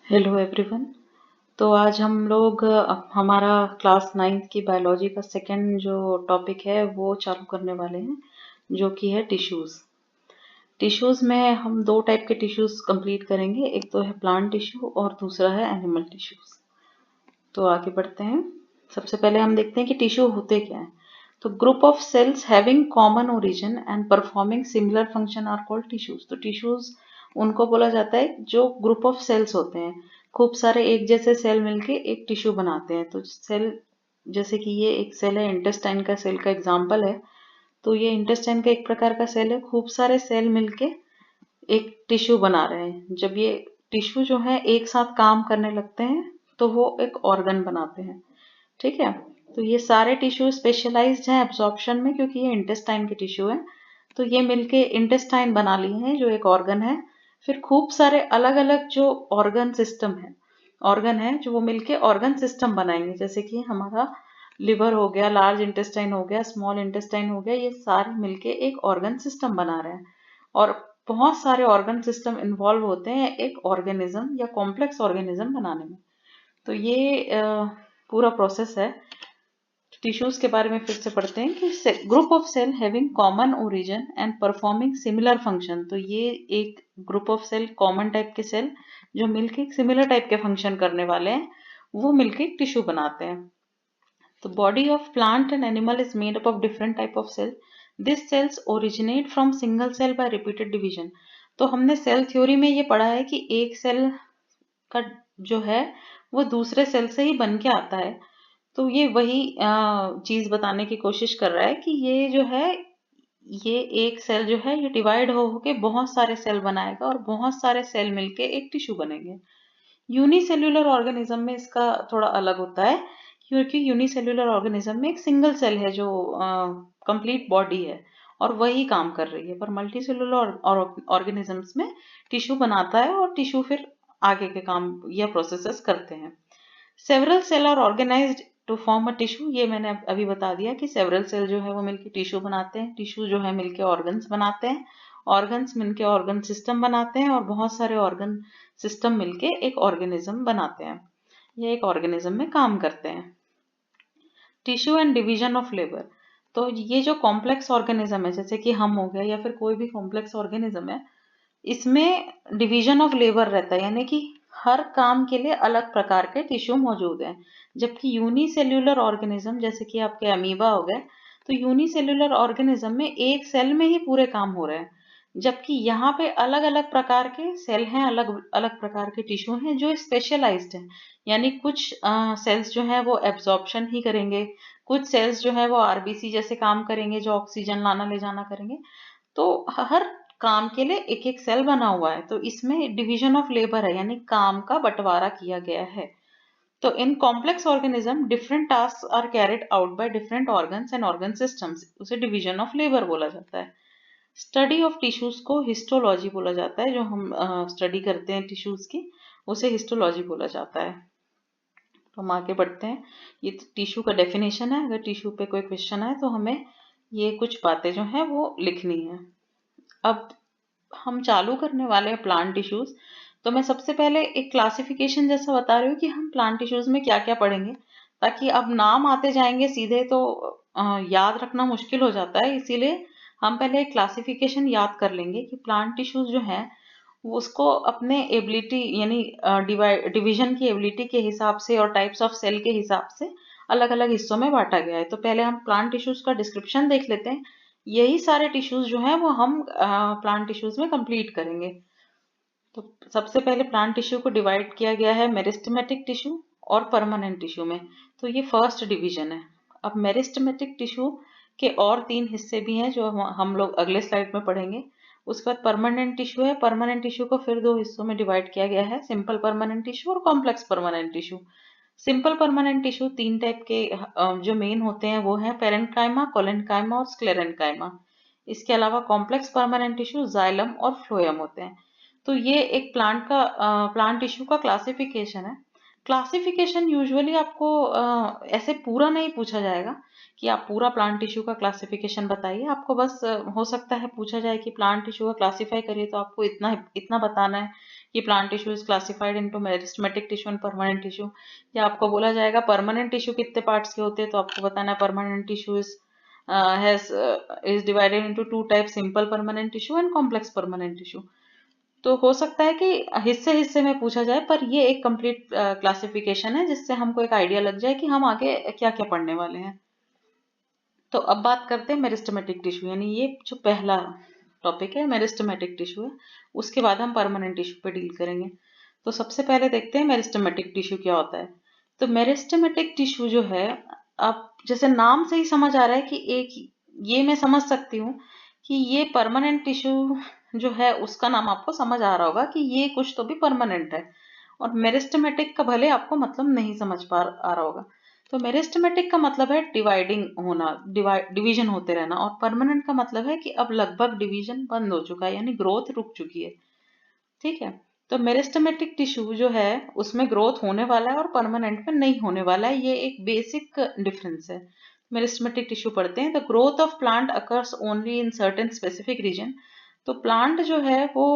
Hello everyone. तो आज हम लोग हमारा क्लास 9th की बायोलॉजी का सेकंड जो टॉपिक है वो चालू करने वाले हैं, जो कि है टिश्यूज़। टिश्यूज़ में हम दो टाइप के टिश्यूज़ कंप्लीट करेंगे, एक तो है प्लांट टिश्यू और दूसरा है एनिमल टिश्यूज़। तो आगे बढ़ते हैं। सबसे पहले हम देखते हैं कि टिश्यू होते क्या हैं। तो group of cells having common origin and performing similar function are called tissues. तो टिश्यूज उनको बोला जाता है जो ग्रुप ऑफ सेल्स होते हैं, खूब सारे एक जैसे सेल मिलके एक टिश्यू बनाते हैं। तो सेल जैसे कि ये एक सेल है, इंटेस्टाइन का सेल का एग्जाम्पल है। तो ये इंटेस्टाइन का एक प्रकार का सेल है, खूब सारे सेल मिलके एक टिश्यू बना रहे हैं। जब ये टिश्यू जो है एक साथ काम करने लगते हैं तो वो एक ऑर्गन बनाते हैं। ठीक है। तो ये सारे टिश्यू स्पेशलाइज्ड हैं एब्जॉर्प्शन में, क्योंकि ये इंटेस्टाइन के टिश्यू है। तो ये मिलके इंटेस्टाइन बना लिए हैं जो एक ऑर्गन है। फिर खूब सारे अलग अलग जो ऑर्गन है जो वो मिलके ऑर्गन सिस्टम बनाएंगे। जैसे कि हमारा लिवर हो गया, लार्ज इंटेस्टाइन हो गया, स्मॉल इंटेस्टाइन हो गया, ये सारे मिलके एक ऑर्गन सिस्टम बना रहे हैं। और बहुत सारे ऑर्गन सिस्टम इन्वॉल्व होते हैं एक ऑर्गेनिज्म या कॉम्प्लेक्स ऑर्गेनिज्म बनाने में। तो ये पूरा प्रोसेस है। टिश्यूज के बारे में फिर से पढ़ते हैं कि group of cell having common origin and performing similar function. तो ये एक group of cell, common type के सेल जो मिलके एक सिमिलर टाइप के फंक्शन करने वाले हैं, वो मिलके एक टिश्यू बनाते हैं। तो body of plant and animal is made up of different type of cell. This cells originate from single cell by repeated division. तो हमने सेल थ्योरी में ये पढ़ा है कि एक सेल का जो है वो दूसरे सेल से ही बन के आता है। तो ये वही चीज बताने की कोशिश कर रहा है कि ये जो है, ये एक सेल जो है ये डिवाइड हो के बहुत सारे सेल बनाएगा और बहुत सारे सेल मिलके एक टिश्यू बनेंगे। यूनिसेल्युलर ऑर्गेनिज्म में इसका थोड़ा अलग होता है, क्योंकि यूनिसेल्युलर ऑर्गेनिज्म में एक सिंगल सेल है जो कंप्लीट बॉडी है और वही काम कर रही है। पर मल्टीसेल्युलर ऑर्गेनिजम्स में टिश्यू बनाता है और टिश्यू फिर आगे के काम या प्रोसेसेस करते हैं। Several cell are organised to form a tissue. ये मैंने अभी बता दिया कि सेवरल सेल जो है वो मिलके टिश्यू बनाते हैं, टिश्यू जो है मिलके ऑर्गन्स बनाते हैं, ऑर्गन्स मिलके ऑर्गन सिस्टम बनाते हैं और बहुत सारे ऑर्गन सिस्टम मिलके एक ऑर्गेनिज्म बनाते हैं। ये एक ऑर्गेनिज्म में काम करते हैं। Tissue and division of labour. तो ये जो कॉम्प्लेक्स ऑर्गेनिज्म है, जैसे कि हम हो गया या फिर कोई भी कॉम्प्लेक्स ऑर्गेनिज्म है, इसमें डिवीजन ऑफ लेबर रहता है, यानी कि हर काम के लिए अलग प्रकार के टिश्यू मौजूद हैं। जबकि यूनिसेल्युलर ऑर्गेनिज्म जैसे कि आपके अमीबा हो गए, तो यूनिसेल्युलर ऑर्गेनिज्म में एक सेल में ही पूरे काम हो रहे हैं। जबकि यहाँ पे अलग अलग प्रकार के सेल हैं, अलग अलग प्रकार के टिश्यू हैं जो स्पेशलाइज्ड हैं। यानी कुछ सेल्स जो हैं वो एब्जॉर्प्शन ही करेंगे, कुछ सेल्स जो है वो आरबीसी जैसे काम करेंगे जो ऑक्सीजन लाना ले जाना करेंगे। तो हर काम के लिए एक एक सेल बना हुआ है। तो इसमें डिवीजन ऑफ लेबर है, यानी काम का बंटवारा किया गया है। तो इन complex organism different task are carried out by different organs and organ systems, उसे डिवीजन ऑफ लेबर बोला जाता है। स्टडी ऑफ टिश्यूज को हिस्टोलॉजी बोला जाता है। जो हम स्टडी करते हैं टिश्यूज की, उसे हिस्टोलॉजी बोला जाता है। तो हम आगे बढ़ते हैं। ये टिश्यू का डेफिनेशन है। अगर टिश्यू पे कोई क्वेश्चन आए तो हमें ये कुछ बातें जो है वो लिखनी है। अब हम चालू करने वाले हैं प्लांट टिश्यूज। तो मैं सबसे पहले एक क्लासिफिकेशन जैसा बता रही हूँ कि हम प्लांट टिश्यूज में क्या क्या पढ़ेंगे, ताकि अब नाम आते जाएंगे सीधे तो याद रखना मुश्किल हो जाता है। इसीलिए हम पहले एक क्लासिफिकेशन याद कर लेंगे कि प्लांट टिश्यूज जो है वो उसको अपने एबिलिटी यानी डिवीजन की एबिलिटी के हिसाब से और टाइप्स ऑफ सेल के हिसाब से अलग अलग हिस्सों में बांटा गया है। तो पहले हम प्लांट टिश्यूज का डिस्क्रिप्शन देख लेते हैं। यही सारे टिश्यूज जो हैं वो हम प्लांट टिश्यूज में कंप्लीट करेंगे। तो सबसे पहले प्लांट टिश्यू को डिवाइड किया गया है मेरिस्टेमेटिक टिश्यू और परमानेंट टिश्यू में। तो ये फर्स्ट डिवीजन है। अब मेरिस्टेमेटिक टिश्यू के और तीन हिस्से भी हैं जो हम लोग अगले स्लाइड में पढ़ेंगे। उसके बाद परमानेंट टिश्यू है। परमानेंट टिश्यू को फिर दो हिस्सों में डिवाइड किया गया है, सिंपल परमानेंट टिश्यू और complex permanent tissue. Simple permanent tissue तीन टाइप के जो मेन होते हैं वो है पेरेन्काइमा, कोलेन्काइमा और स्क्लेरेन्काइमा। इसके अलावा कॉम्प्लेक्स परमानेंट टिश्यू जाइलम और फ्लोएम होते हैं। तो ये एक प्लांट टिश्यू का क्लासिफिकेशन है। क्लासिफिकेशन यूजुअली आपको ऐसे पूरा नहीं पूछा जाएगा कि आप पूरा प्लांट टिश्यू का क्लासिफिकेशन बताइए। आपको बस हो सकता है पूछा जाए कि प्लांट टिश्यू का क्लासिफाई करिए, तो आपको इतना इतना बताना है कि plant tissue is classified into meristematic tissue and permanent tissue, या आपको बोला जाएगा परमानेंट टिश्यू कितने पार्ट्स के होते हैं, तो आपको बताना है permanent tissue is divided into two types, simple permanent tissue and complex permanent tissue। तो हो सकता है कि हिस्से हिस्से में पूछा जाए, पर ये एक कंप्लीट क्लासिफिकेशन है जिससे हमको एक आइडिया लग जाए कि हम आगे क्या क्या पढ़ने वाले हैं। तो अब बात करते हैं मेरिस्टेमेटिक टिश्यू, यानी ये जो पहला टॉपिक है मेरिस्टेमेटिक टिश्यू है, उसके बाद हम परमानेंट टिश्यू पे डील करेंगे। तो सबसे पहले देखते हैं मेरिस्टेमेटिक टिश्यू क्या होता है। तो मेरिस्टेमेटिक टिश्यू जो है, अब जैसे नाम से ही समझ आ रहा है कि एक ये मैं समझ सकती हूँ कि ये परमानेंट टिश्यू जो है उसका नाम आपको समझ आ रहा होगा कि ये कुछ तो भी परमानेंट है, और मेरिस्टेमेटिक का भले आपको मतलब नहीं समझ पा आ रहा होगा। तो मेरिस्टेमेटिक का मतलब है डिवाइडिंग होना, डिवीजन होते रहना, और परमानेंट का मतलब है कि अब लगभग डिवीजन बंद हो चुका है, यानी ग्रोथ रुक चुकी है। ठीक है, तो मेरिस्टेमेटिक टिश्यू जो है उसमें ग्रोथ होने वाला है और परमानेंट में नहीं होने वाला है, ये एक बेसिक डिफरेंस है। मेरिस्टेमेटिक टिश्यू पढ़ते हैं, the growth of plant occurs only in certain specific region. तो प्लांट जो है वो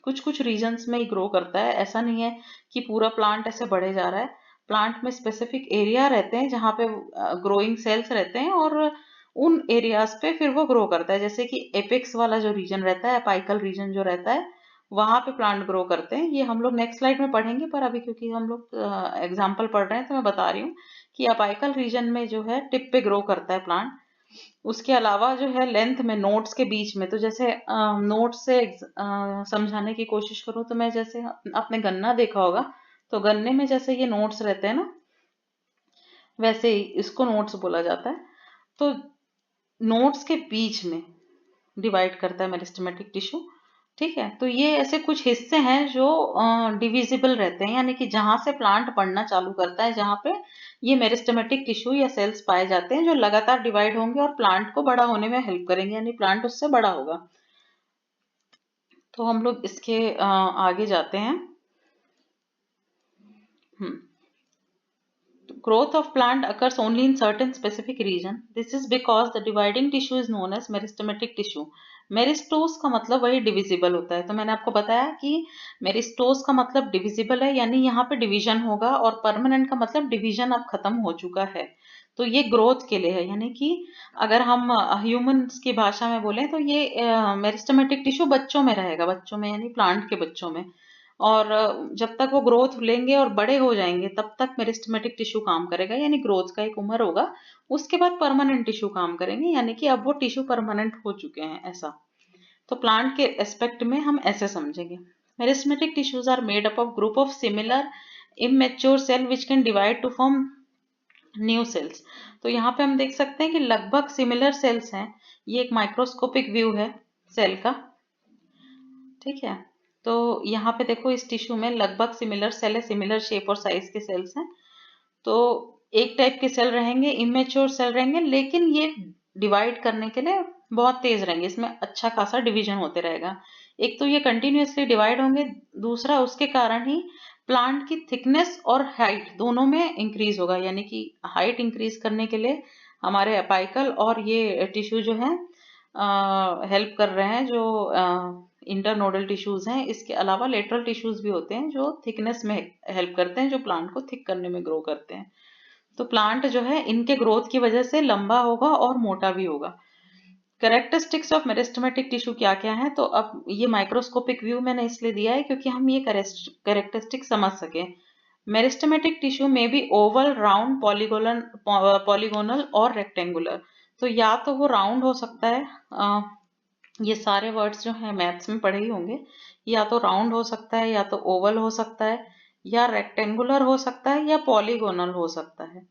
कुछ कुछ रीजन्स में ही ग्रो करता है, ऐसा नहीं है कि पूरा प्लांट ऐसे बढ़े जा रहा है। प्लांट में स्पेसिफिक एरिया रहते हैं जहाँ पे ग्रोइंग सेल्स रहते हैं, और उन एरियाज पे फिर वो ग्रो करता है। जैसे कि एपेक्स वाला जो रीजन रहता है, अपाइकल रीजन जो रहता है, वहां पे प्लांट ग्रो करते हैं। ये हम लोग नेक्स्ट स्लाइड में पढ़ेंगे, पर अभी क्योंकि हम लोग एग्जाम्पल पढ़ रहे हैं तो मैं बता रही हूँ कि अपाइकल रीजन में जो है टिप पे ग्रो करता है प्लांट। उसके अलावा जो है लेंथ में नोड्स के बीच में, तो जैसे नोड्स से समझाने की कोशिश करूँ तो मैं जैसे आपने गन्ना देखा होगा, तो गन्ने में जैसे ये नोड्स रहते हैं ना, वैसे ही इसको नोड्स बोला जाता है। तो नोड्स के बीच में डिवाइड करता है मेरिस्टेमेटिक टिश्यू। ठीक है, तो ये ऐसे कुछ हिस्से हैं जो डिविजिबल रहते हैं, यानी कि जहां से प्लांट बढ़ना चालू करता है, जहां पे ये मेरिस्टेमेटिक टिश्यू या सेल्स पाए जाते हैं जो लगातार डिवाइड होंगे और प्लांट को बड़ा होने में हेल्प करेंगे, यानी प्लांट उससे बड़ा होगा। तो हम लोग इसके आगे जाते हैं। Growth of plant occurs only in certain specific region. This is because the dividing tissue is known as meristematic tissue. मेरिस्टोस का मतलब वही डिविजिबल होता है। तो मैंने आपको बताया कि मेरिस्टोस का मतलब डिविजिबल है, यानी यहाँ पे डिवीजन होगा, और परमानेंट का मतलब डिवीजन अब खत्म हो चुका है। तो ये ग्रोथ के लिए है, यानी कि अगर हम ह्यूमंस की भाषा में बोलें तो ये मेरिस्टेमेटिक टिश्यू बच्चों में रहेगा, बच्चों में यानी प्लांट के बच्चों में। और जब तक वो ग्रोथ लेंगे और बड़े हो जाएंगे तब तक मेरिस्टेमेटिक टिश्यू काम करेगा, यानी ग्रोथ का एक उम्र होगा। उसके बाद परमानेंट टिश्यू काम करेंगे, यानी कि अब वो टिश्यू परमानेंट हो चुके हैं, ऐसा। तो प्लांट के एस्पेक्ट में हम ऐसे समझेंगे। Meristematic tissues are made up of group of similar immature cell which can divide to form new cells. तो यहाँ पे हम देख सकते हैं कि लगभग सिमिलर सेल्स हैं। ये एक माइक्रोस्कोपिक व्यू है सेल का। ठीक है, तो यहाँ पे देखो इस टिश्यू में लगभग सिमिलर सेल है, सिमिलर शेप और साइज के सेल्स हैं। तो एक टाइप के सेल रहेंगे, इमेच्योर सेल रहेंगे, लेकिन ये डिवाइड करने के लिए बहुत तेज रहेंगे, इसमें अच्छा खासा डिवीजन होते रहेगा। एक तो ये कंटिन्यूअसली डिवाइड होंगे, दूसरा उसके कारण ही प्लांट की थिकनेस और हाइट दोनों में इंक्रीज होगा, यानी कि हाइट इंक्रीज करने के लिए हमारे अपाइकल और ये टिश्यू जो है हेल्प कर रहे हैं, जो इंटरनोडल टिश्यूज हैं। इसके अलावा लेटरल टिश्यूज भी होते हैं जो थिकनेस में हेल्प करते हैं, जो प्लांट को थिक करने में ग्रो करते हैं। तो प्लांट जो है इनके ग्रोथ की वजह से लंबा होगा और मोटा भी होगा। कैरेक्टरिस्टिक्स ऑफ मेरिस्टेमेटिक टिश्यू क्या क्या है, तो अब ये माइक्रोस्कोपिक व्यू मैंने इसलिए दिया है क्योंकि हम ये कैरेक्टरिस्टिक समझ सके। मेरिस्टेमेटिक टिश्यू में भी ओवल, राउंड, पॉलीगोनल और रेक्टेंगुलर। तो या तो वो राउंड हो सकता है, ये सारे वर्ड्स जो हैं मैथ्स में पढ़े ही होंगे, या तो राउंड हो सकता है, या तो ओवल हो सकता है, या रेक्टेंगुलर हो सकता है, या पॉलीगोनल हो सकता है।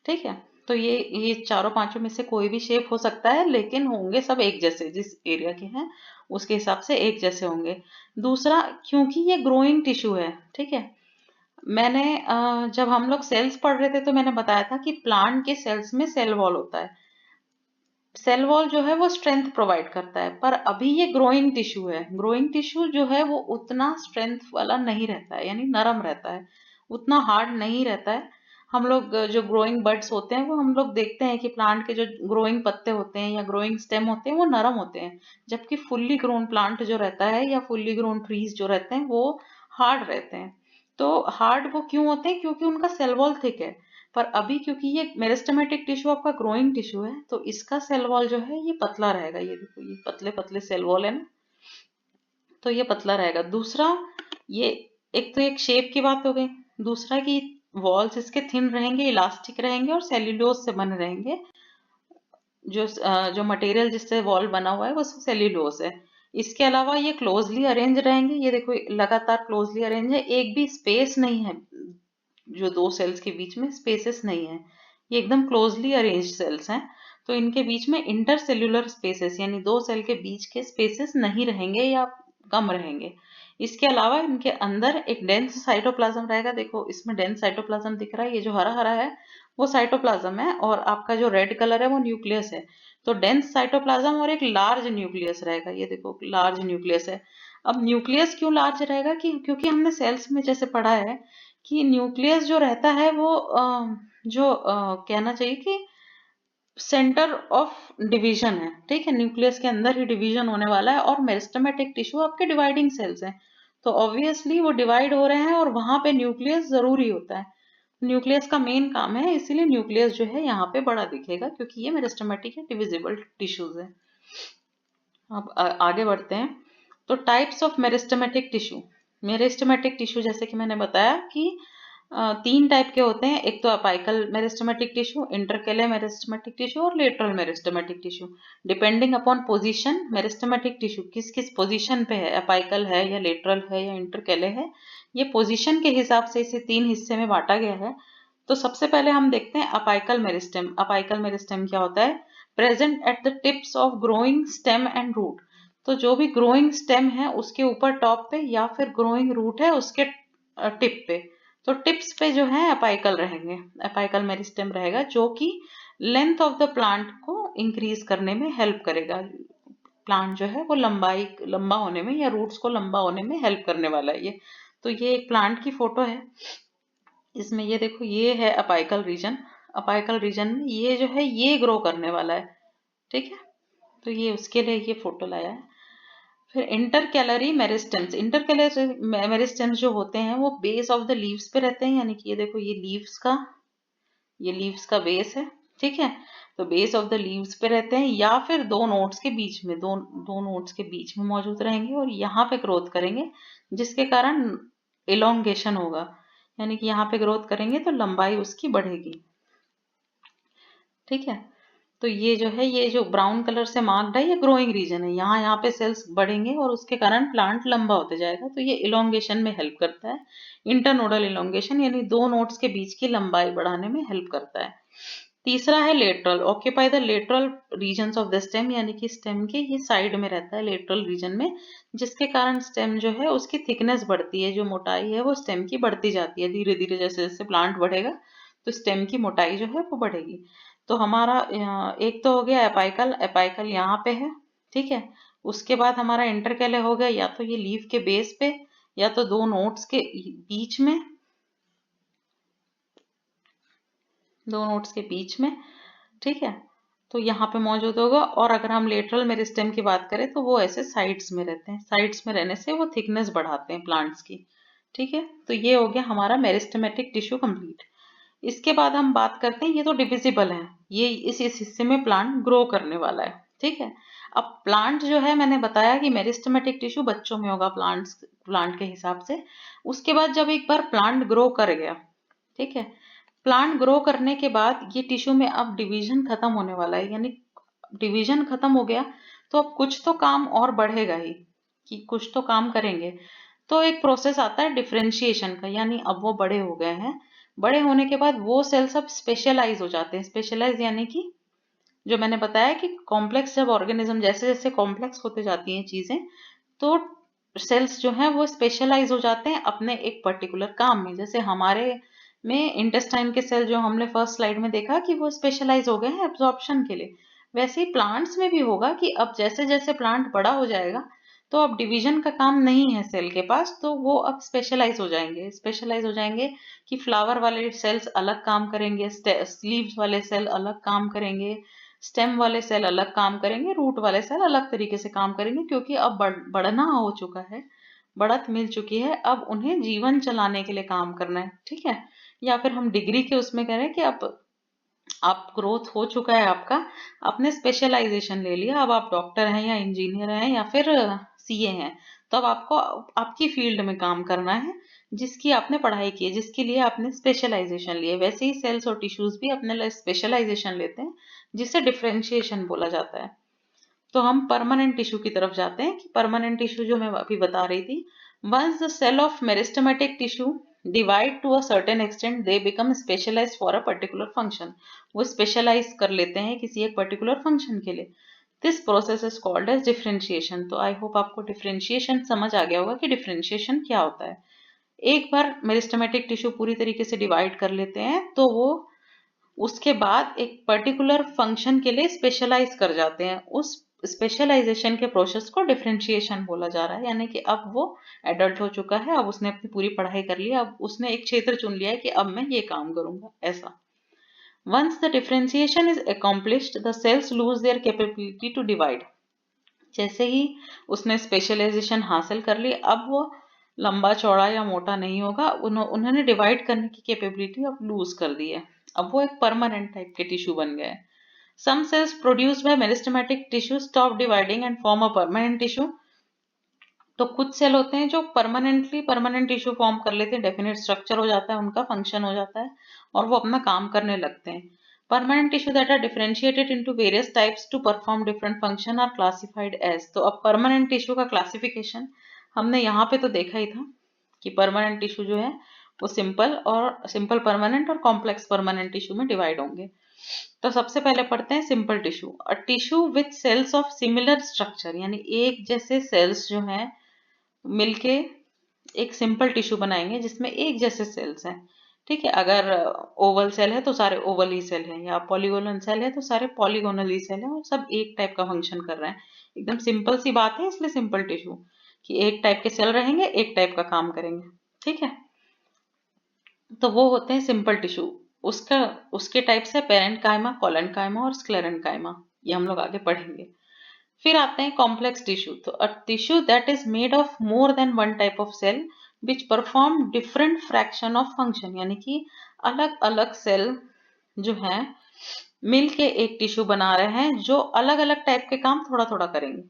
ठीक है, तो ये चारों पांचों में से कोई भी शेप हो सकता है, लेकिन होंगे सब एक जैसे, जिस एरिया के हैं उसके हिसाब से एक जैसे होंगे। दूसरा, क्योंकि ये ग्रोइंग टिश्यू है, ठीक है, मैंने जब हम लोग सेल्स पढ़ रहे थे तो मैंने बताया था कि प्लांट के सेल्स में सेल वॉल होता है। सेल वॉल जो है वो स्ट्रेंथ प्रोवाइड करता है, पर अभी ये ग्रोइंग टिश्यू है। ग्रोइंग टिश्यू जो है वो उतना स्ट्रेंथ वाला नहीं रहता है, यानी नरम रहता है, उतना हार्ड नहीं रहता है। हम लोग जो ग्रोइंग बड्स होते हैं वो हम लोग देखते हैं कि प्लांट के जो ग्रोइंग पत्ते होते हैं या ग्रोइंग स्टेम होते हैं वो नरम होते हैं, जबकि फुल्ली ग्रोन प्लांट जो रहता है या फुल्ली ग्रोन ट्रीज जो रहते हैं वो हार्ड रहते हैं। तो हार्ड वो क्यों होते हैं? क्योंकि उनका सेल वॉल थिक है। पर अभी क्योंकि ये मेरिस्टेमेटिक टिश्यू आपका ग्रोइंग टिश्यू है तो इसका सेल वॉल जो है ये पतला रहेगा। ये देखो, ये पतले पतले सेल वॉल है ना, तो ये पतला रहेगा। दूसरा, ये एक तो एक शेप की बात हो गई। दूसरा कि वॉल्स इसके थिन रहेंगे, इलास्टिक रहेंगे और सेल्यूलोज से बने रहेंगे। जो मटेरियल जिससे वॉल बना हुआ है वो सेल्यूलोज है। इसके अलावा ये क्लोजली अरेंज रहेंगे। ये देखो लगातार क्लोजली अरेंज है, एक भी स्पेस नहीं है, जो दो सेल्स के बीच में स्पेसेस नहीं है, ये एकदम क्लोजली अरेंज सेल्स हैं। तो इनके बीच में इंटरसेल्यूलर स्पेसेस यानी दो सेल के बीच के स्पेसेस नहीं रहेंगे या कम रहेंगे। इसके अलावा इनके अंदर एक डेंस साइटोप्लाज्म रहेगा। देखो इसमें डेंस साइटोप्लाज्म दिख रहा है, ये जो हरा हरा है वो साइटोप्लाज्म है और आपका जो रेड कलर है वो न्यूक्लियस है। तो डेंस साइटोप्लाज्म और एक लार्ज न्यूक्लियस रहेगा। ये देखो लार्ज न्यूक्लियस है। अब न्यूक्लियस क्यों लार्ज रहेगा? कि क्योंकि हमने सेल्स में जैसे पढ़ा है कि न्यूक्लियस जो रहता है वो कहना चाहिए कि सेंटर ऑफ डिवीजन है। ठीक है, न्यूक्लियस के अंदर ही डिवीजन होने वाला है और मेरिस्टेमेटिक टिश्यू आपके डिवाइडिंग सेल्स हैं, तो ऑब्वियसली वो डिवाइड हो रहे हैं और वहां पे न्यूक्लियस जरूरी होता है। न्यूक्लियस का मेन काम है, इसीलिए न्यूक्लियस जो है यहाँ पे बड़ा दिखेगा क्योंकि ये मेरिस्टेमेटिक या डिविजिबल टिश्यूज है। अब आगे बढ़ते हैं। तो types of meristematic tissue. Meristematic tissue जैसे कि मैंने बताया कि तीन टाइप के होते हैं। एक तो apical meristematic tissue, intercalary meristematic tissue और lateral meristematic tissue. Depending upon position meristematic tissue किस किस पोजीशन पे है, अपाइकल है या लेटरल है या इंटरकेले है, ये पोजीशन के हिसाब से इसे तीन हिस्से में बांटा गया है। तो सबसे पहले हम देखते हैं अपाइकल मेरिस्टेम। अपाइकल मेरिस्टेम क्या होता है? Present at the tips of growing stem and root. तो जो भी ग्रोइंग स्टेम है उसके ऊपर टॉप पे या फिर ग्रोइंग रूट है उसके टिप पे, तो टिप्स पे जो है अपाइकल रहेंगे, अपाइकल मेरिस्टेम रहेगा, जो कि लेंथ ऑफ द प्लांट को इंक्रीज करने में हेल्प करेगा। प्लांट जो है वो लंबा होने में या रूट्स को लंबा होने में हेल्प करने वाला है ये। तो ये एक प्लांट की फोटो है। इसमें ये देखो, ये है अपाइकल रीजन। अपाइकल रीजन में ये जो है ये ग्रो करने वाला है। ठीक है, तो ये उसके लिए ये फोटो लाया है। फिर इंटरकैलरी मेरिस्टेम्स। इंटरकैलरी मेरिस्टेम्स जो होते हैं वो बेस ऑफ द लीव्स पे रहते हैं, यानी कि ये देखो ये लीव्स का बेस है। ठीक है, तो बेस ऑफ द लीव्स पे रहते हैं या फिर दो नोड्स के बीच में, दो नोड्स के बीच में मौजूद रहेंगे और यहाँ पे ग्रोथ करेंगे, जिसके कारण इलोंगेशन होगा, यानी कि यहाँ पे ग्रोथ करेंगे तो लंबाई उसकी बढ़ेगी। ठीक है, तो ये जो है, ये जो ब्राउन कलर से मार्क्ड है ये ग्रोइंग रीजन है। यहाँ पे सेल्स बढ़ेंगे और उसके कारण प्लांट लंबा होते जाएगा, तो ये इलोंगेशन में हेल्प करता है। इंटरनोडल इलोंगेशन यानी दो नोड्स के बीच की लंबाई बढ़ाने में हेल्प करता है। तीसरा है lateral. Occupy the lateral region of the stem, यानी कि स्टेम के ये साइड में रहता है लेटरल रीजन में, जिसके कारण स्टेम जो है उसकी थिकनेस बढ़ती है, जो मोटाई है वो स्टेम की बढ़ती जाती है धीरे धीरे। जैसे जैसे प्लांट बढ़ेगा तो स्टेम की मोटाई जो है वो बढ़ेगी। तो हमारा एक तो हो गया एपाइकल, एपाइकल यहाँ पे है। ठीक है, उसके बाद हमारा इंटरकेले हो गया, या तो ये लीफ के बेस पे या तो दो नोड्स के बीच में, दो नोड्स के बीच में। ठीक है, तो यहाँ पे मौजूद होगा। और अगर हम लेटरल मेरिस्टेम की बात करें तो वो ऐसे साइड्स में रहते हैं, साइड्स में रहने से वो थिकनेस बढ़ाते हैं प्लांट्स की। ठीक है, तो ये हो गया हमारा मेरिस्टेमेटिक टिश्यू कंप्लीट। इसके बाद हम बात करते हैं, ये तो डिविजिबल है, ये इस हिस्से में प्लांट ग्रो करने वाला है। ठीक है, अब प्लांट जो है मैंने बताया कि मेरिस्टेमेटिक टिश्यू बच्चों में होगा प्लांट के हिसाब से। उसके बाद जब एक बार प्लांट ग्रो कर गया, ठीक है, प्लांट ग्रो करने के बाद ये टिश्यू में अब डिवीजन खत्म होने वाला है, यानी डिवीजन खत्म हो गया तो अब कुछ तो काम और बढ़ेगा ही, कि कुछ तो काम करेंगे। तो एक प्रोसेस आता है डिफरेंशिएशन का, यानी अब वो बड़े हो गए हैं। बड़े होने के बाद वो सेल्स अब स्पेशलाइज हो जाते हैं। स्पेशलाइज यानी कि जो मैंने बताया कि कॉम्प्लेक्स, जब ऑर्गेनिज्म जैसे जैसे कॉम्प्लेक्स होते जाती हैं चीजें, तो सेल्स जो हैं वो स्पेशलाइज हो जाते हैं अपने एक पर्टिकुलर काम में। जैसे हमारे में इंटेस्टाइन के सेल जो हमने फर्स्ट स्लाइड में देखा कि वो स्पेशलाइज हो गए हैं एब्जॉर्प्शन के लिए, वैसे ही प्लांट्स में भी होगा कि अब जैसे जैसे प्लांट बड़ा हो जाएगा तो अब डिवीजन का काम नहीं है सेल के पास, तो वो अब स्पेशलाइज हो जाएंगे कि फ्लावर वाले सेल्स अलग काम करेंगे, लीव्स वाले सेल अलग काम करेंगे, स्टेम वाले सेल अलग काम करेंगे, रूट वाले सेल अलग तरीके से काम करेंगे, क्योंकि अब बढ़ना हो चुका है, बढ़त मिल चुकी है, अब उन्हें जीवन चलाने के लिए काम करना है। ठीक है, या फिर हम डिग्री के उसमें कह रहे हैं कि अब आप ग्रोथ हो चुका है आपका, आपने स्पेशलाइजेशन ले लिया, अब आप डॉक्टर हैं या इंजीनियर हैं या फिर सीए हैं, तो अब आपको आपकी फील्ड में काम करना है जिसकी आपने पढ़ाई की है, जिसके लिए आपने स्पेशलाइजेशन लिए। वैसे ही सेल्स और टिश्यूज भी अपने लिए स्पेशलाइजेशन लेते हैं, जिसे डिफरेंशिएशन बोला जाता है। तो हम परमानेंट टिश्यू की तरफ जाते हैं कि परमानेंट टिश्यू जो मैं अभी बता रही थी, once the cell of meristematic tissue divide to a certain extent they become specialised for a particular function. वो स्पेशलाइज कर लेते हैं किसी एक पर्टिकुलर फंक्शन के लिए। This process is called as differentiation. तो आई होप आपको डिफरेंशिएशन समझ आ गया होगा कि डिफरेंशिएशन क्या होता है। एक बार मेरिस्टेमेटिक टिश्यू पूरी तरीके से डिवाइड कर लेते हैं तो वो उसके बाद एक पर्टिकुलर फंक्शन के लिए स्पेशलाइज कर जाते हैं। उस स्पेशलाइजेशन के प्रोसेस को डिफरेंशिएशन बोला जा रहा है, यानी कि अब वो एडल्ट हो चुका है, अब उसने अपनी पूरी पढ़ाई कर ली, अब उसने एक क्षेत्र चुन लिया है कि अब मैं ये काम करूंगा, ऐसा। Once the differentiation is accomplished the cells lose their capability to divide. जैसे ही उसने स्पेशलाइजेशन हासिल कर ली, अब वो लंबा चौड़ा या मोटा नहीं होगा, उन्होंने डिवाइड करने की कैपेबिलिटी अब लूज कर दी है, अब वो एक परमानेंट टाइप के टिश्यू बन गए। Some cells produced by meristematic tissue stop dividing and form a permanent tissue. तो कुछ सेल होते हैं जो परमानेंट टिश्यू फॉर्म कर लेते हैं, डेफिनेट स्ट्रक्चर हो जाता है, उनका फंक्शन हो जाता है और वो अपना काम करने लगते हैं। Permanent tissue that are differentiated into various types to perform different function are classified as. तो अब परमानेंट टिश्यू का क्लासिफिकेशन हमने यहाँ पे तो देखा ही था कि परमानेंट टिश्यू जो है वो सिंपल परमानेंट और कॉम्प्लेक्स परमानेंट टिश्यू में डिवाइड होंगे। तो सबसे पहले पढ़ते हैं simple tissue. A tissue with cells of similar structure, यानी एक जैसे सेल्स जो हैं मिलके एक सिंपल टिश्यू बनाएंगे जिसमें एक जैसे सेल्स हैं। ठीक है, अगर ओवल सेल है तो सारे ओवल ही सेल हैं, या पॉलीगोनल सेल है तो सारे पॉलीगोनल ही सेल हैं, और सब एक टाइप का फंक्शन कर रहे हैं। एकदम सिंपल सी बात है, इसलिए सिंपल टिश्यू कि एक टाइप के सेल रहेंगे, एक टाइप का काम करेंगे। ठीक है, तो वो होते हैं सिंपल टिश्यू। उसका उसके टाइप्स है पेरेंकाइमा, कोलेनकाइमा और स्क्लेरेंकाइमा, ये हम लोग आगे पढ़ेंगे। फिर आते हैं कॉम्प्लेक्स टिश्यू। तो a tissue that is made of more than one type of cell which perform different fraction of function, यानी कि अलग अलग सेल जो है मिल के एक टिश्यू बना रहे हैं जो अलग अलग टाइप के काम थोड़ा थोड़ा करेंगे,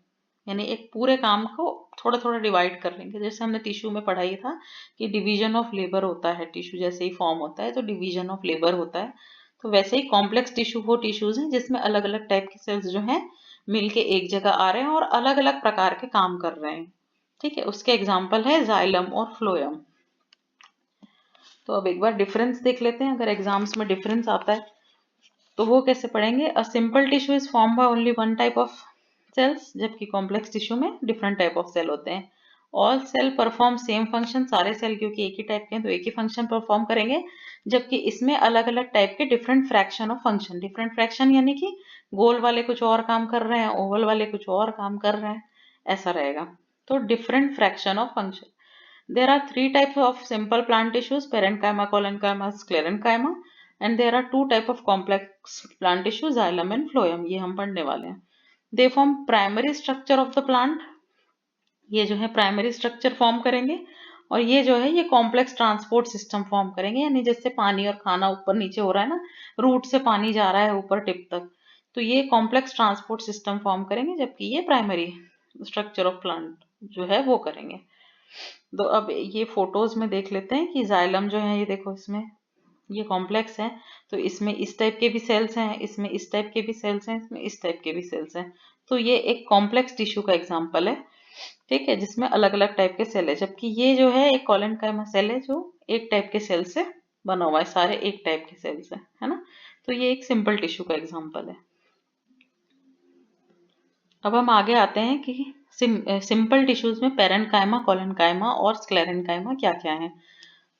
यानी एक पूरे काम को थोड़ा थोड़ा डिवाइड कर लेंगे। जैसे हमने टिश्यू में पढ़ा ही था कि डिवीजन ऑफ लेबर होता है, टिश्यू जैसे ही फॉर्म होता है तो डिवीजन ऑफ लेबर होता है। तो वैसे ही कॉम्प्लेक्स टिश्यू वो टिश्यूज हैं जिसमें अलग अलग टाइप के सेल्स जो हैं मिलके एक जगह आ रहे हैं और अलग अलग प्रकार के काम कर रहे हैं। ठीक है, उसके एग्जाम्पल है जाइलम और फ्लोएम। तो अब एक बार डिफरेंस देख लेते हैं, अगर एग्जाम्स में डिफरेंस आता है तो वो कैसे पढ़ेंगे। A simple tissue is form by only one type of cells, जबकि कॉम्प्लेक्स टिश्यू में डिफरेंट टाइप ऑफ सेल होते हैं। All cell perform same function, सारे सेल क्योंकि एक ही टाइप के हैं तो एक ही फंक्शन परफॉर्म करेंगे, जबकि इसमें अलग अलग टाइप के different fraction of function. Different fraction यानी कि गोल वाले कुछ और काम कर रहे हैं, ओवल वाले कुछ और काम कर रहे हैं, ऐसा रहेगा। तो different fraction of function. There are three types of simple plant tissues: parenchyma, collenchyma, sclerenchyma, and there are two type of complex plant tissues: xylem and phloem. ये हम पढ़ने वाले हैं। They form primary structure of the plant. ये जो है primary structure form करेंगे, और ये जो है ये कॉम्प्लेक्स ट्रांसपोर्ट सिस्टम फॉर्म करेंगे, यानी जैसे पानी और खाना ऊपर नीचे हो रहा है ना, रूट से पानी जा रहा है ऊपर टिप तक, तो ये कॉम्प्लेक्स ट्रांसपोर्ट सिस्टम फॉर्म करेंगे, जबकि ये प्राइमरी स्ट्रक्चर ऑफ प्लांट जो है वो करेंगे। तो अब ये फोटोज में देख लेते हैं कि जाइलम जो है ये देखो, इसमें ये कॉम्प्लेक्स है, तो इसमें इस टाइप के भी सेल्स हैं, इसमें इस टाइप के भी सेल्स हैं, इसमें इस टाइप के भी सेल्स हैं। तो ये एक कॉम्प्लेक्स टिश्यू का एग्जांपल है। ठीक है, जिसमें अलग अलग टाइप के सेल है, जबकि ये जो है एक कोलेनकाइमा सेल है जो एक टाइप के सेल से बना हुआ है, सारे एक टाइप के सेल्स है ना। तो ये एक सिंपल टिश्यू का एग्जांपल है। अब हम आगे आते हैं कि सिंपल टिश्यूज में पेरेन्काइमा, कोलेनकाइमा और स्क्लेरेन्काइमा क्या क्या है।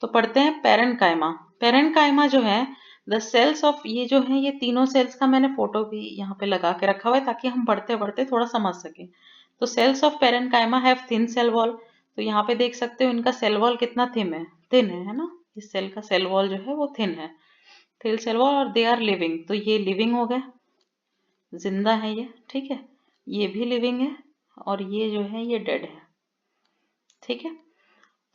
तो पढ़ते हैं पेरेन्काइमा। पेरेन्काइमा जो है द सेल्स ऑफ, ये जो है ये तीनों सेल्स का मैंने फोटो भी यहाँ पे लगा के रखा हुआ है ताकि हम पढ़ते पढ़ते थोड़ा समझ सकें। तो cells of parenchyma have thin cell wall, तो यहाँ पे देख सकते हो इनका सेल वॉल कितना थिन है ना, इस सेल का सेल वॉल जो है वो थिन है, थिन सेल वॉल, और दे आर लिविंग, तो ये लिविंग हो गया, जिंदा है ये, ठीक है, ये भी लिविंग है, और ये जो है ये डेड है, ठीक है।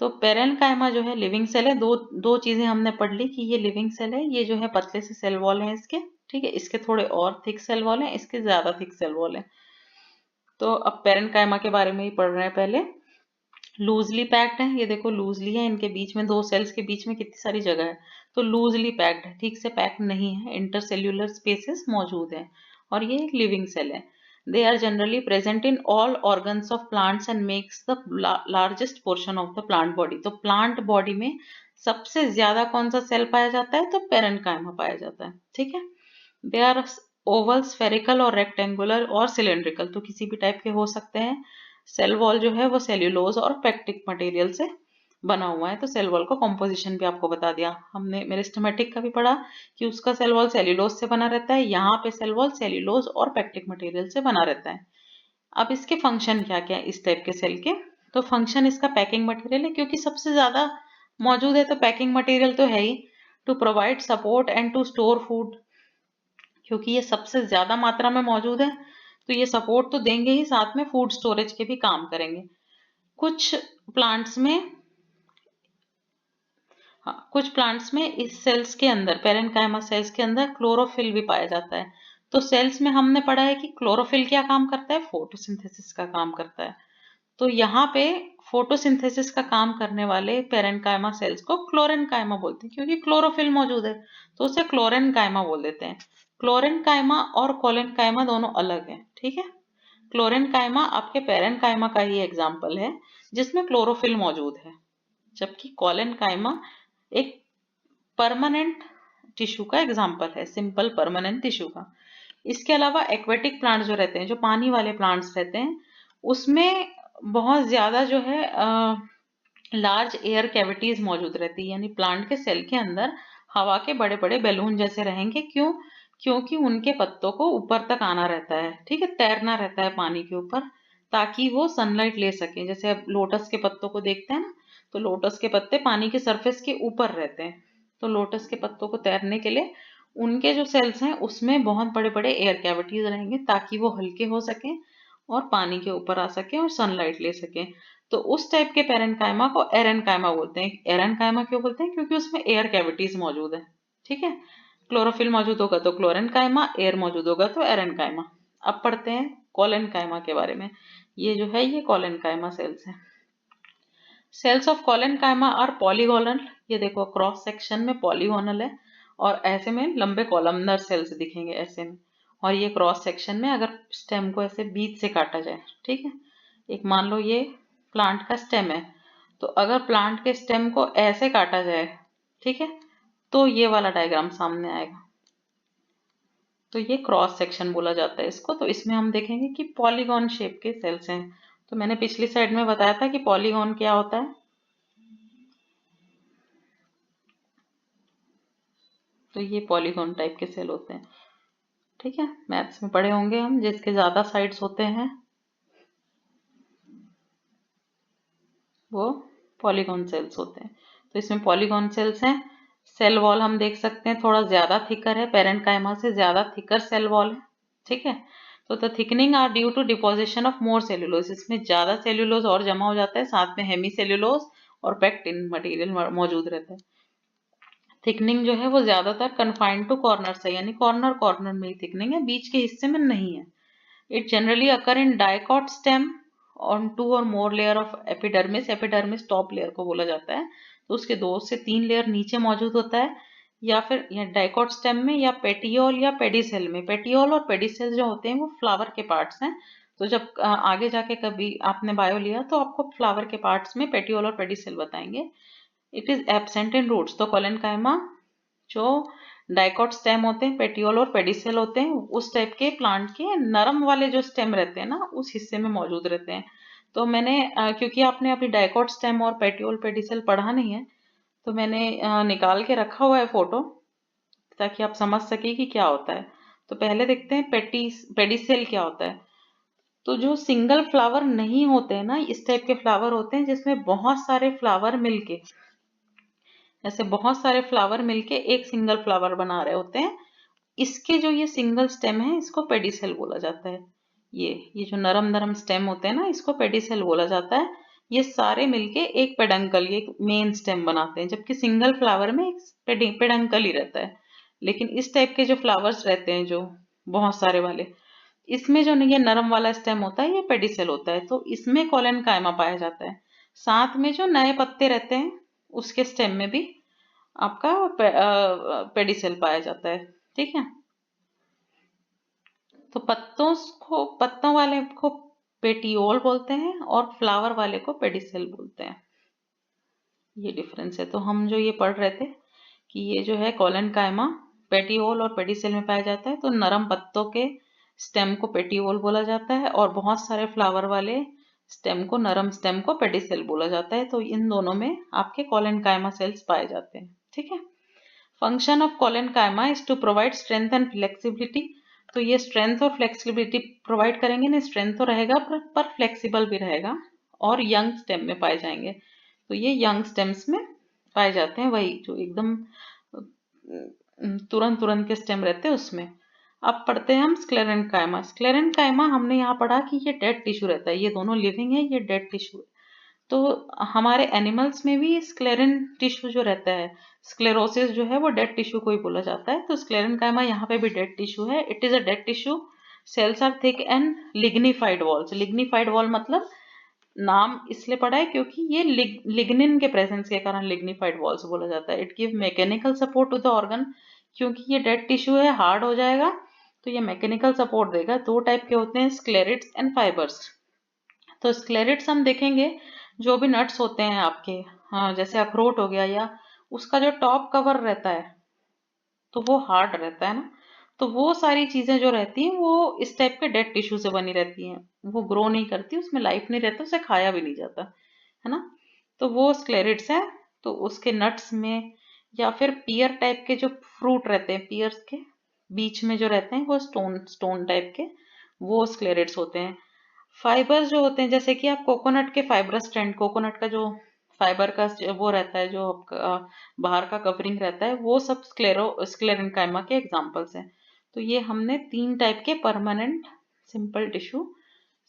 तो पेरेन्काइमा जो है लिविंग सेल है, दो दो चीजें हमने पढ़ ली कि ये लिविंग सेल है, ये जो है पतले से सेल वॉल है इसके, ठीक है, इसके थोड़े और थिक सेल वॉल है, इसके ज्यादा थिक सेल वॉल है। तो अब पेरेन्काइमा के बारे में ही पढ़ रहे हैं पहले। लूजली पैक्ड है, ये देखो लूजली है, इनके बीच में दो सेल्स के बीच में कितनी सारी जगह है, तो लूजली पैक्ड है, ठीक से पैक्ड नहीं है, इंटरसेल्यूलर स्पेसेस मौजूद है, और ये एक लिविंग सेल है। They are generally present in all organs of plants and makes the largest portion of the plant body, तो प्लांट बॉडी में सबसे ज्यादा कौन सा सेल पाया जाता है, तो पेरेन्काइमा पाया जाता है, ठीक है। दे आर ओवल, स्फेरिकल और रेक्टेंगुलर और सिलेंड्रिकल, तो किसी भी टाइप के हो सकते हैं। सेल वॉल जो है वो सेल्यूलोज और पेक्टिक मटेरियल से बना हुआ है, तो सेल वॉल का कॉम्पोजिशन भी आपको बता दिया हमने, मेरिस्टेमेटिक का भी पढ़ा कि उसका सेल वॉल सेल्यूलोज से बना रहता है, यहाँ पे सेल वॉल सेल्यूलोज और पेक्टिक मटेरियल से बना रहता है। अब इसके फंक्शन क्या क्या है इस टाइप के सेल के, तो फंक्शन इसका पैकिंग मटेरियल है, क्योंकि सबसे ज्यादा मौजूद है तो पैकिंग मटेरियल तो है ही। To provide support and to store food, क्योंकि ये सबसे ज्यादा मात्रा में मौजूद है तो ये सपोर्ट तो देंगे ही, साथ में फूड स्टोरेज के भी काम करेंगे। कुछ प्लांट्स में, हाँ, कुछ प्लांट्स में इस सेल्स के अंदर, पेरेन्काइमा सेल्स के अंदर क्लोरोफिल भी पाया जाता है। तो सेल्स में हमने पढ़ा है कि क्लोरोफिल क्या काम करता है, फोटोसिंथेसिस का काम करता है। तो यहाँ पे फोटोसिंथेसिस का काम करने वाले पेरेन्काइमा सेल्स को क्लोरेन्काइमा बोलते हैं, क्योंकि क्लोरोफिल मौजूद है तो उसे क्लोरेन्काइमा बोल देते हैं। क्लोरेन्काइमा और कोलेन्काइमा दोनों अलग है, ठीक है। क्लोरेन्काइमा आपके पेरेन्काइमा का ही एग्जाम्पल है जिसमें क्लोरोफिल मौजूद है, जबकि कोलेन्काइमा एक परमानेंट टिश्यू का एग्जाम्पल है, सिंपल परमानेंट टिश्यू का। इसके अलावा एक्वेटिक प्लांट जो रहते हैं, जो पानी वाले प्लांट्स रहते हैं, उसमें बहुत ज्यादा जो है लार्ज एयर कैविटीज मौजूद रहती है, यानी प्लांट के सेल के अंदर हवा के बड़े बड़े बैलून जैसे रहेंगे, क्यों, क्योंकि उनके पत्तों को ऊपर तक आना रहता है, ठीक है, तैरना रहता है पानी के ऊपर, ताकि वो सनलाइट ले सके। जैसे अब लोटस के पत्तों को देखते हैं ना, तो लोटस के पत्ते पानी के सरफेस के ऊपर रहते हैं, तो लोटस के पत्तों को तैरने के लिए उनके जो सेल्स हैं उसमें बहुत बड़े बड़े एयर कैविटीज रहेंगे, ताकि वो हल्के हो सके और पानी के ऊपर आ सके और सनलाइट ले सके। तो उस टाइप के पेरेन्काइमा को एरेन्काइमा बोलते हैं। एरेन्काइमा क्यों बोलते हैं, क्योंकि उसमें एयर कैविटीज मौजूद है, ठीक है। क्लोरोफिल मौजूद होगा तो क्लोरेन्काइमा, एयर मौजूद होगा तो एरेन्काइमा। अब पढ़ते हैं कोलेन्काइमा के बारे में। ये जो है ये कोलेन्काइमा सेल्स है। Cells of collenchyma are polygonal, ये देखो क्रॉस सेक्शन में पॉलीगोनल है, और ऐसे में लंबे कॉलमनर सेल्स दिखेंगे ऐसे में, और ये क्रॉस सेक्शन में अगर स्टेम को ऐसे बीच से काटा जाए, ठीक है, एक मान लो ये प्लांट का स्टेम है, तो अगर प्लांट के स्टेम को ऐसे काटा जाए, ठीक है, तो ये वाला डायग्राम सामने आएगा, तो ये क्रॉस सेक्शन बोला जाता है इसको। तो इसमें हम देखेंगे कि पॉलीगॉन शेप के सेल्स हैं। तो मैंने पिछली साइड में बताया था कि पॉलीगॉन क्या होता है, तो ये पॉलीगॉन टाइप के सेल होते हैं, ठीक है, मैथ्स में पढ़े होंगे हम, जिसके ज्यादा साइड्स होते हैं वो पॉलीगॉन सेल्स होते हैं। तो इसमें पॉलीगॉन सेल्स हैं। सेल वॉल हम देख सकते हैं थोड़ा ज्यादा थिकर है, पेरेन्काइमा से ज्यादा थिकर सेल वॉल है, ठीक है। तो the thickening are due to deposition of more cellulose, इसमें ज्यादा सेल्यूलोज और जमा हो जाता है, साथ में हेमी सेल्यूलोज और पेक्टिन मटेरियल मौजूद रहता है। थिकनिंग जो है वो ज्यादातर कन्फाइंड टू कॉर्नर है, यानी कॉर्नर कॉर्नर में ही थिकनिंग है, बीच के हिस्से में नहीं है। It generally occur in dicot stem on two or more layer of epidermis, epidermis top layer को बोला जाता है, तो उसके 2 से 3 लेयर नीचे मौजूद होता है, या फिर या डाइकॉट स्टेम में, या पेटियोल या पेडिसेल में। पेटियोल और पेडिसेल जो होते हैं वो फ्लावर के पार्ट्स हैं, तो जब आगे जाके कभी आपने बायो लिया तो आपको फ्लावर के पार्ट्स में पेटियोल और पेडिसेल बताएंगे। It is absent in roots, तो कोलेन्काइमा जो डाइकॉट स्टेम होते हैं, पेटियोल और पेडिसेल होते हैं, उस टाइप के प्लांट के नरम वाले जो स्टेम रहते हैं ना उस हिस्से में मौजूद रहते हैं। तो मैंने क्योंकि आपने अभी डाइकॉट स्टेम और पेटियोल पेडिसेल पढ़ा नहीं है, तो मैंने निकाल के रखा हुआ है फोटो, ताकि आप समझ सके कि क्या होता है। तो पहले देखते हैं पेडिसेल क्या होता है। तो जो सिंगल फ्लावर नहीं होते हैं ना, इस टाइप के फ्लावर होते हैं जिसमें बहुत सारे फ्लावर मिलके, ऐसे बहुत सारे फ्लावर मिलके एक सिंगल फ्लावर बना रहे होते हैं, इसके जो ये सिंगल स्टेम है इसको पेडिसेल बोला जाता है। ये जो नरम नरम स्टेम होते हैं ना, इसको पेडिसेल बोला जाता है। ये सारे मिलके एक पेडंकल, ये मेन स्टेम बनाते हैं, जबकि सिंगल फ्लावर में एक पेडंकल ही रहता है। लेकिन इस टाइप के जो फ्लावर्स रहते हैं, जो बहुत सारे वाले, इसमें जो ये नरम वाला स्टेम होता है ये पेडिसेल होता है, तो इसमें कोलेनकाइमा पाया जाता है। साथ में जो नए पत्ते रहते हैं उसके स्टेम में भी आपका पेडिसेल पाया जाता है। ठीक है, तो पत्तों वाले को पेटियोल बोलते हैं और फ्लावर वाले को पेडिसेल बोलते हैं। ये डिफरेंस है। तो हम जो ये पढ़ रहे थे कि ये जो है कोलेनकाइमा पेटियोल और पेडिसेल में पाया जाता है, तो नरम पत्तों के स्टेम को पेटियोल बोला जाता है और बहुत सारे फ्लावर वाले स्टेम को, नरम स्टेम को पेडिसेल बोला जाता है। तो इन दोनों में आपके कोलेनकाइमा सेल्स पाए जाते हैं। ठीक है, function of collenchyma is to provide strength and flexibility. तो ये स्ट्रेंथ और फ्लेक्सिबिलिटी प्रोवाइड करेंगे ना, स्ट्रेंथ तो रहेगा पर फ्लेक्सिबल भी रहेगा, और यंग स्टेम में पाए जाएंगे। तो ये यंग स्टेम्स में पाए जाते हैं, वही जो एकदम तुरंत तुरंत के स्टेम रहते हैं उसमें। अब पढ़ते हैं हम स्क्लेरेंकाइमा। स्क्लेरेंकाइमा हमने यहाँ पढ़ा कि ये डेड टिश्यू रहता है, ये दोनों लिविंग है, ये डेड टिश्यू है। तो हमारे एनिमल्स में भी स्क्लेरन टिश्यू जो रहता है, स्क्लेरोसिस जो है वो डेड टिश्यू को ही बोला जाता है। तो स्क्लेरेंकाइमा यहाँ पे भी डेड टिश्यू है। It is a dead tissue, cells are thick and lignified walls. Lignified wall मतलब नाम इसलिए पड़ा है क्योंकि ये लिग्निन के प्रेजेंस के कारण लिग्निफाइड वॉल्स बोला जाता है। It give mechanical support to the organ, क्योंकि ये डेड टिश्यू है, हार्ड हो जाएगा तो ये मैकेनिकल सपोर्ट देगा। दो टाइप के होते हैं, स्क्लेरिड्स एंड फाइबर्स। तो स्क्लेरिड्स हम देखेंगे, जो भी नट्स होते हैं आपके, हाँ, जैसे अखरोट हो गया, या उसका जो टॉप कवर रहता है तो वो हार्ड रहता है ना, तो वो सारी चीजें जो रहती हैं वो इस टाइप के डेड टिश्यू से बनी रहती हैं। वो ग्रो नहीं करती, उसमें लाइफ नहीं रहता, उसे खाया भी नहीं जाता है ना। तो वो स्क्लेरिड्स है। तो उसके नट्स में, या फिर पियर टाइप के जो फ्रूट रहते हैं, पियर्स के बीच में जो रहते हैं वो स्टोन स्टोन टाइप के, वो स्क्लेरिड्स होते हैं। फाइबर्स जो होते हैं, जैसे कि आप कोकोनट के फाइबरस स्ट्रैंड, कोकोनट का जो फाइबर का वो रहता है, जो आपका बाहर का कवरिंग रहता है, वो सब स्क्लेरेंकाइमा के एग्जांपल्स हैं। तो ये हमने तीन टाइप के permanent simple tissue,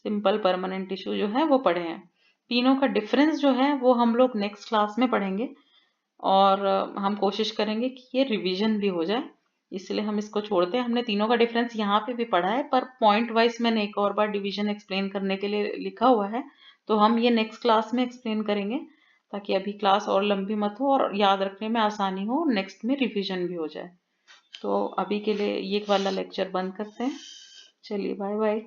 simple permanent tissue जो है वो पढ़े हैं। तीनों का डिफरेंस जो है वो हम लोग नेक्स्ट क्लास में पढ़ेंगे, और हम कोशिश करेंगे कि ये रिवीजन भी हो जाए, इसलिए हम इसको छोड़ते हैं। हमने तीनों का डिफरेंस यहाँ पे भी पढ़ा है, पर पॉइंट वाइज मैंने एक और बार डिवीजन एक्सप्लेन करने के लिए लिखा हुआ है, तो हम ये नेक्स्ट क्लास में एक्सप्लेन करेंगे, ताकि अभी क्लास और लंबी मत हो और याद रखने में आसानी हो, नेक्स्ट में रिवीजन भी हो जाए। तो अभी के लिए ये वाला लेक्चर बंद करते हैं। चलिए, बाय बाय।